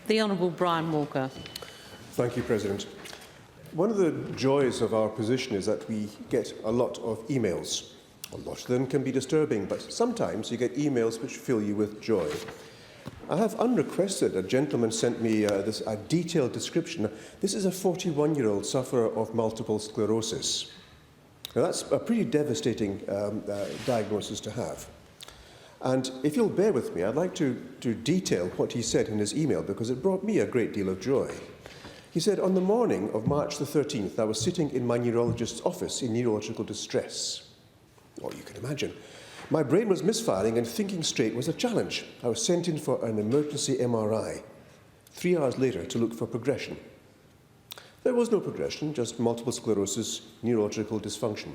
The Honourable Brian Walker. Thank you, President. One of the joys of our position is that we get a lot of emails. A lot of them can be disturbing, but sometimes you get emails which fill you with joy. I have unrequested, a gentleman sent me a detailed description. This is a 41-year-old sufferer of multiple sclerosis. Now, that's a pretty devastating diagnosis to have. And if you'll bear with me, I'd like to detail what he said in his email, because it brought me a great deal of joy. He said, on the morning of March the 13th, I was sitting in my neurologist's office in neurological distress. Well, you can imagine. My brain was misfiring and thinking straight was a challenge. I was sent in for an emergency MRI. 3 hours later to look for progression. There was no progression, just multiple sclerosis, neurological dysfunction.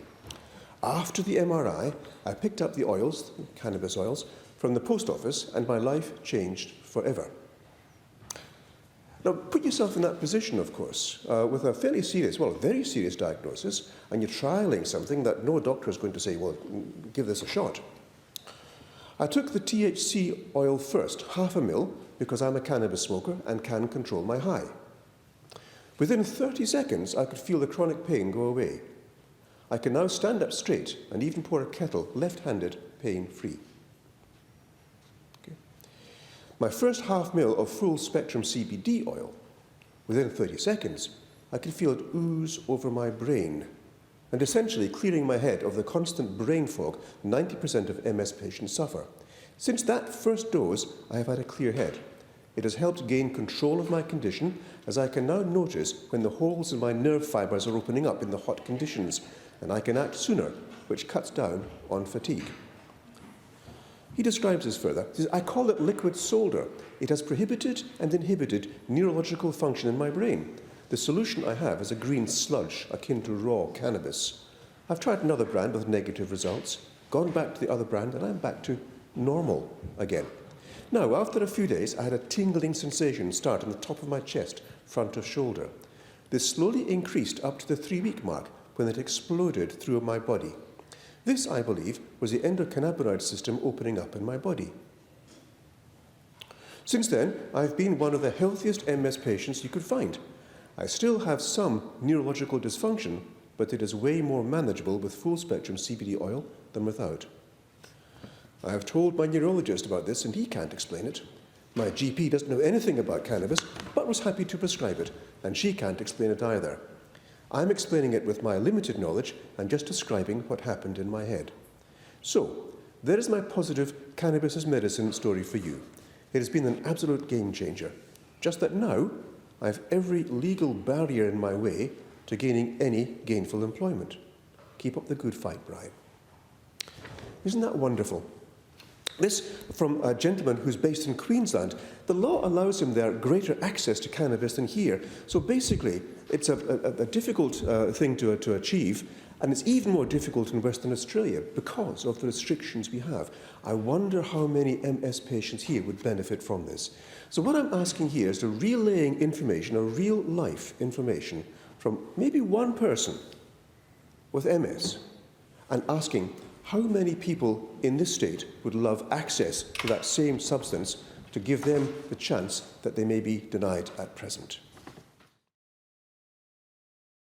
After the MRI, I picked up the oils, cannabis oils, from the post office, and my life changed forever. Now, put yourself in that position, of course, with a fairly serious, well, a very serious diagnosis, and you're trialling something that no doctor is going to say, well, give this a shot. I took the THC oil first, 1/2 ml, because I'm a cannabis smoker and can control my high. Within 30 seconds, I could feel the chronic pain go away. I can now stand up straight and even pour a kettle left-handed, pain-free. Okay. My first 1/2 ml of full-spectrum CBD oil, within 30 seconds, I could feel it ooze over my brain and essentially clearing my head of the constant brain fog 90% of MS patients suffer. Since that first dose, I have had a clear head. It has helped gain control of my condition, as I can now notice when the holes in my nerve fibres are opening up in the hot conditions, and I can act sooner, which cuts down on fatigue. He describes this further. He says, I call it liquid solder. It has prohibited and inhibited neurological function in my brain. The solution I have is a green sludge akin to raw cannabis. I've tried another brand with negative results, gone back to the other brand, and I'm back to normal again. Now, after a few days, I had a tingling sensation start on the top of my chest, front of shoulder. This slowly increased up to the 3-week mark, when it exploded through my body. This, I believe, was the endocannabinoid system opening up in my body. Since then, I've been one of the healthiest MS patients you could find. I still have some neurological dysfunction, but it is way more manageable with full-spectrum CBD oil than without. I have told my neurologist about this, and he can't explain it. My GP doesn't know anything about cannabis, but was happy to prescribe it, and she can't explain it either. I'm explaining it with my limited knowledge and just describing what happened in my head. So, there is my positive cannabis as medicine story for you. It has been an absolute game changer. Just that now, I have every legal barrier in my way to gaining any gainful employment. Keep up the good fight, Brian. Isn't that wonderful? This from a gentleman who's based in Queensland. The law allows him there greater access to cannabis than here. So basically, it's a difficult thing to achieve, and it's even more difficult in Western Australia because of the restrictions we have. I wonder how many MS patients here would benefit from this. So what I'm asking here is to relaying information, a real-life information, from maybe one person with MS, and asking, how many people in this state would love access to that same substance to give them the chance that they may be denied at present?